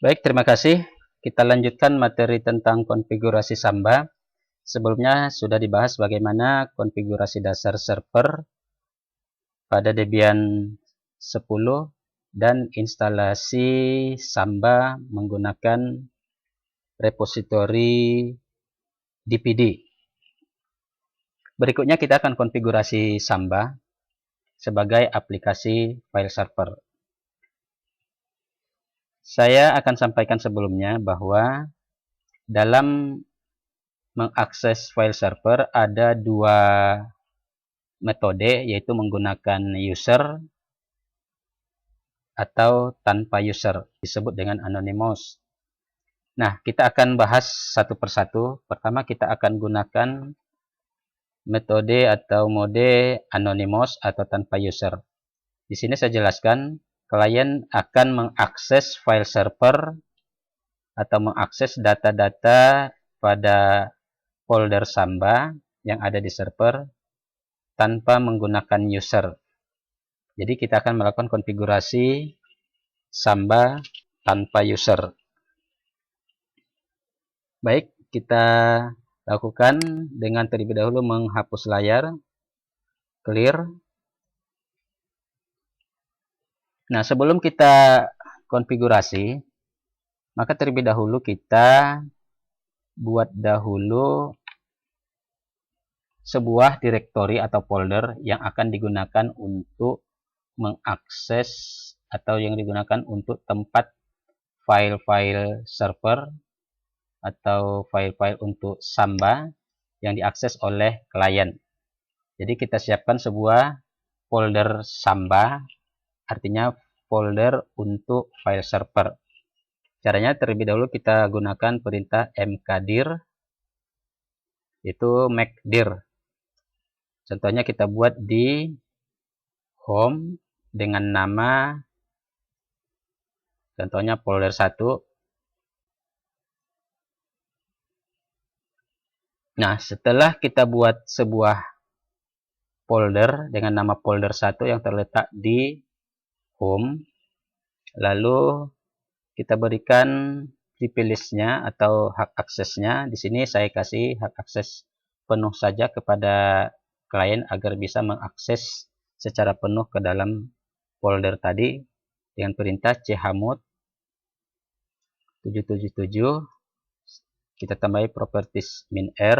Baik, terima kasih. Kita lanjutkan materi tentang konfigurasi Samba. Sebelumnya sudah dibahas bagaimana konfigurasi dasar server pada Debian 10 dan instalasi Samba menggunakan repositori DPD. Berikutnya kita akan konfigurasi Samba sebagai aplikasi file server. Saya akan sampaikan sebelumnya bahwa dalam mengakses file server ada dua metode, yaitu menggunakan user atau tanpa user, disebut dengan anonymous. Nah, kita akan bahas satu persatu. Pertama, kita akan gunakan metode atau mode anonymous atau tanpa user. Di sini saya jelaskan, klien akan mengakses file server atau mengakses data-data pada folder Samba yang ada di server tanpa menggunakan user. Jadi kita akan melakukan konfigurasi Samba tanpa user. Baik, kita lakukan dengan terlebih dahulu menghapus layar, clear. Nah, sebelum kita konfigurasi, maka terlebih dahulu kita buat dahulu sebuah direktori atau folder yang akan digunakan untuk mengakses atau yang digunakan untuk tempat file-file server atau file-file untuk Samba yang diakses oleh klien. Jadi kita siapkan sebuah folder Samba, artinya folder untuk file server. Caranya terlebih dahulu kita gunakan perintah mkdir, itu mkdir. Contohnya kita buat di home dengan nama, contohnya folder 1. Nah, setelah kita buat sebuah folder dengan nama folder 1 yang terletak di home, lalu kita berikan privilege-nya atau hak aksesnya. Di sini saya kasih hak akses penuh saja kepada klien agar bisa mengakses secara penuh ke dalam folder tadi dengan perintah chmod 777. Kita tambahi properties -r,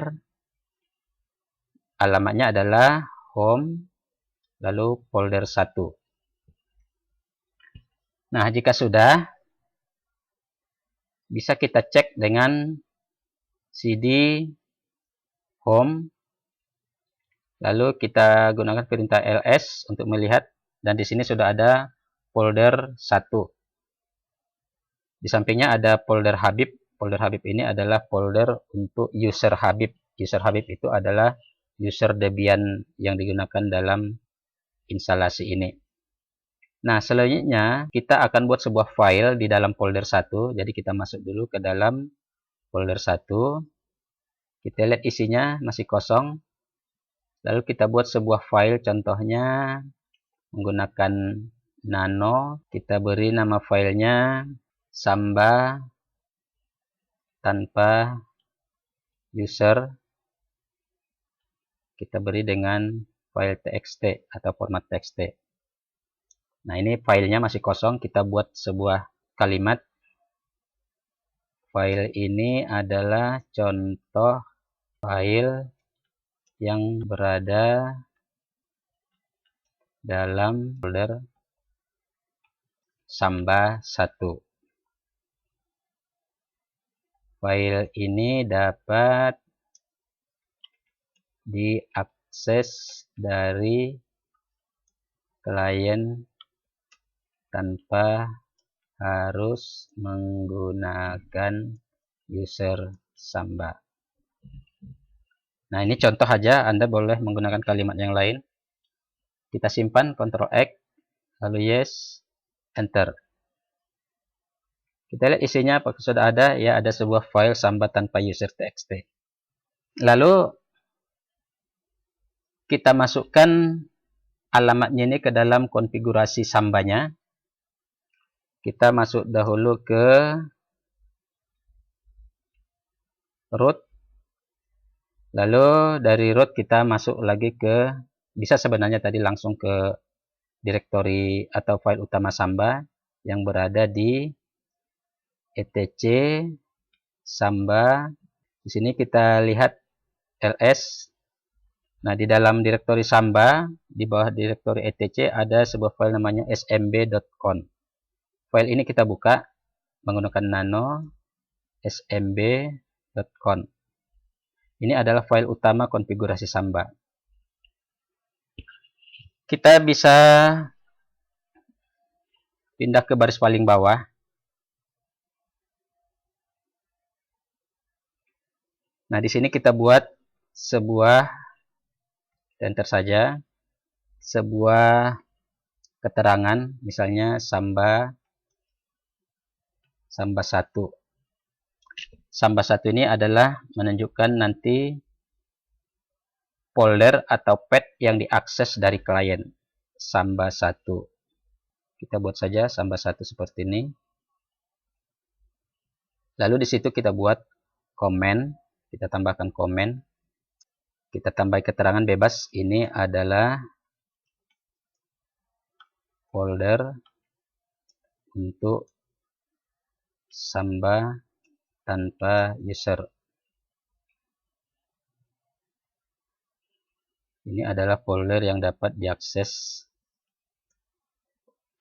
alamatnya adalah home lalu folder 1. Nah, jika sudah, bisa kita cek dengan cd home, lalu kita gunakan perintah ls untuk melihat, dan di sini sudah ada folder 1. Di sampingnya ada folder Habib. Folder Habib ini adalah folder untuk user Habib. User Habib itu adalah user Debian yang digunakan dalam instalasi ini. Nah, selanjutnya kita akan buat sebuah file di dalam folder 1. Jadi kita masuk dulu ke dalam folder 1. Kita lihat isinya masih kosong. Lalu kita buat sebuah file, contohnya menggunakan nano. Kita beri nama filenya Samba tanpa user. Kita beri dengan file txt atau format txt. Nah, ini filenya masih kosong. Kita buat sebuah kalimat. File ini adalah contoh file yang berada dalam folder Samba 1. File ini dapat diakses dari klien tanpa harus menggunakan user Samba. Nah, ini contoh aja, Anda boleh menggunakan kalimat yang lain. Kita simpan, Ctrl X, lalu yes, enter. Kita lihat isinya apakah sudah ada. Ya, ada sebuah file Samba tanpa user txt. Lalu kita masukkan alamatnya ini ke dalam konfigurasi Sambanya. kita masuk dahulu ke root, lalu dari root kita masuk lagi ke, bisa sebenarnya tadi langsung ke direktori atau file utama Samba yang berada di etc Samba. Di sini kita lihat ls. Nah, di dalam direktori Samba, di bawah direktori etc ada sebuah file namanya smb.conf. File ini kita buka menggunakan nano smb.conf. Ini adalah file utama konfigurasi Samba. Kita bisa pindah ke baris paling bawah. Nah, di sini kita buat sebuah, enter saja, sebuah keterangan, misalnya Samba 1. Samba 1 ini adalah menunjukkan nanti folder atau path yang diakses dari klien Samba 1. Kita buat saja Samba 1 seperti ini. Lalu di situ kita buat komen, kita tambahkan komen. Kita tambah keterangan bebas, ini adalah folder untuk Samba tanpa user. Ini adalah folder yang dapat diakses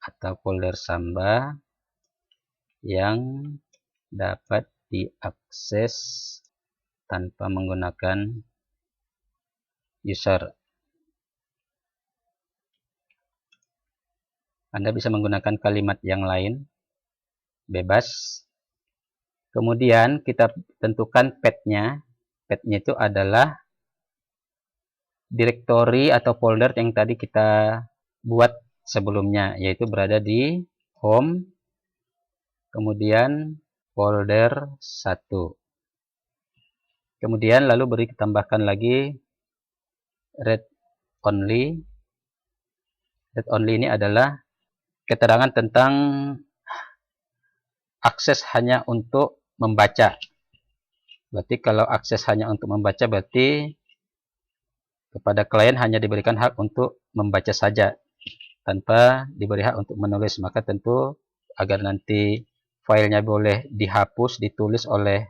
atau folder Samba yang dapat diakses tanpa menggunakan user. Anda bisa menggunakan kalimat yang lain, bebas. Kemudian kita tentukan path-nya. Path-nya itu adalah direktori atau folder yang tadi kita buat sebelumnya, yaitu berada di home, kemudian folder 1. Kemudian lalu beri tambahkan lagi read only. Read only ini adalah keterangan tentang akses hanya untuk membaca. Berarti kalau akses hanya untuk membaca, berarti kepada klien hanya diberikan hak untuk membaca saja, tanpa diberi hak untuk menulis. Maka tentu agar nanti filenya boleh dihapus, ditulis oleh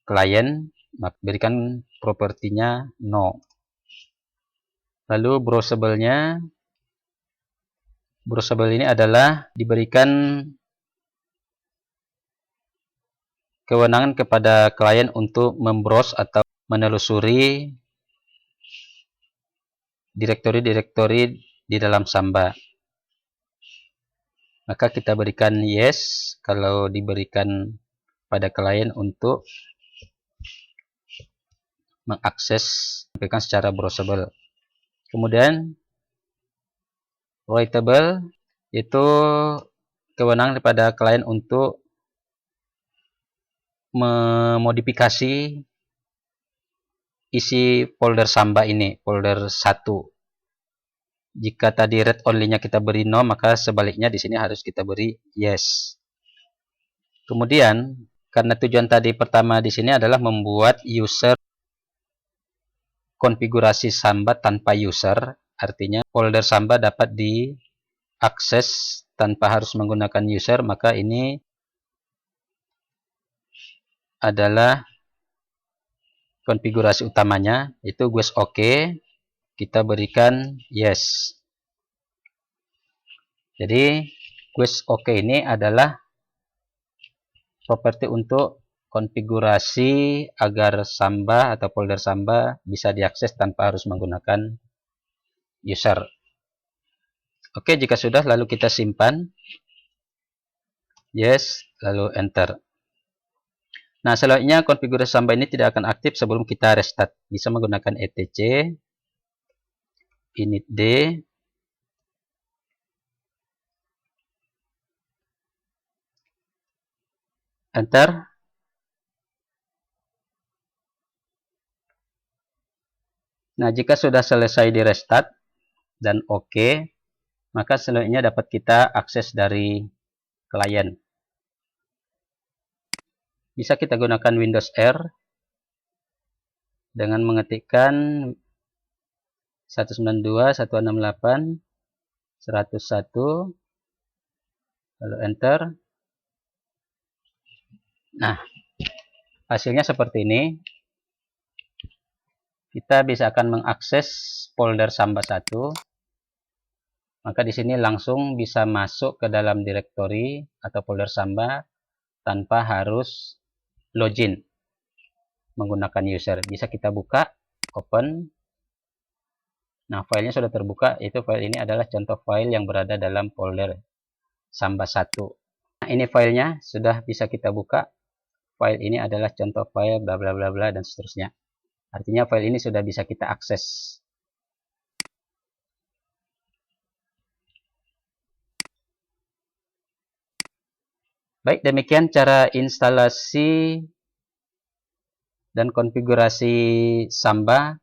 klien, maka berikan propertinya no. Lalu browsable-nya, browsable ini adalah diberikan kewenangan kepada klien untuk membrowse atau menelusuri direktori-direktori di dalam Samba. Maka kita berikan yes kalau diberikan pada klien untuk mengakses secara browsable. Kemudian writable itu kewenangan pada klien untuk memodifikasi isi folder Samba ini, folder 1. Jika tadi read only-nya kita beri no, maka sebaliknya di sini harus kita beri yes. Kemudian karena tujuan tadi pertama di sini adalah membuat user konfigurasi Samba tanpa user, artinya folder Samba dapat diakses tanpa harus menggunakan user, maka ini adalah konfigurasi utamanya, itu guys oke, kita berikan yes. Jadi guys oke ini adalah properti untuk konfigurasi agar Samba atau folder Samba bisa diakses tanpa harus menggunakan user. Oke, jika sudah lalu kita simpan. Yes, lalu enter. Nah, selanjutnya konfigurasi Samba ini tidak akan aktif sebelum kita restart. Bisa menggunakan etc initd enter. Nah, jika sudah selesai di restart dan oke, maka selanjutnya dapat kita akses dari klien. Bisa kita gunakan Windows R dengan mengetikkan 192.168.101, lalu enter. Nah, hasilnya seperti ini. Kita bisa akan mengakses folder Samba 1. Maka di sini langsung bisa masuk ke dalam direktori atau folder Samba tanpa harus login menggunakan user. Bisa kita buka, open. Nah, filenya sudah terbuka. Itu file ini adalah contoh file yang berada dalam folder Samba 1. Nah, ini filenya sudah bisa kita buka. File ini adalah contoh file bla bla bla bla dan seterusnya. Artinya file ini sudah bisa kita akses. Baik, demikian cara instalasi dan konfigurasi Samba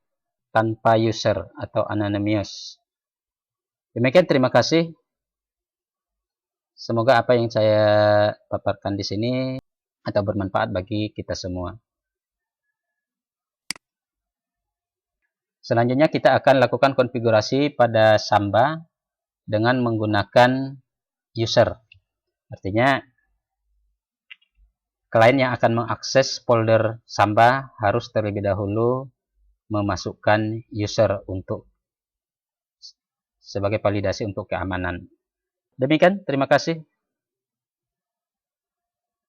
tanpa user atau anonymous. Demikian, terima kasih. Semoga apa yang saya paparkan di sini atau bermanfaat bagi kita semua. Selanjutnya kita akan lakukan konfigurasi pada Samba dengan menggunakan user. Artinya klien yang akan mengakses folder Samba harus terlebih dahulu memasukkan user untuk sebagai validasi untuk keamanan. Demikian, terima kasih.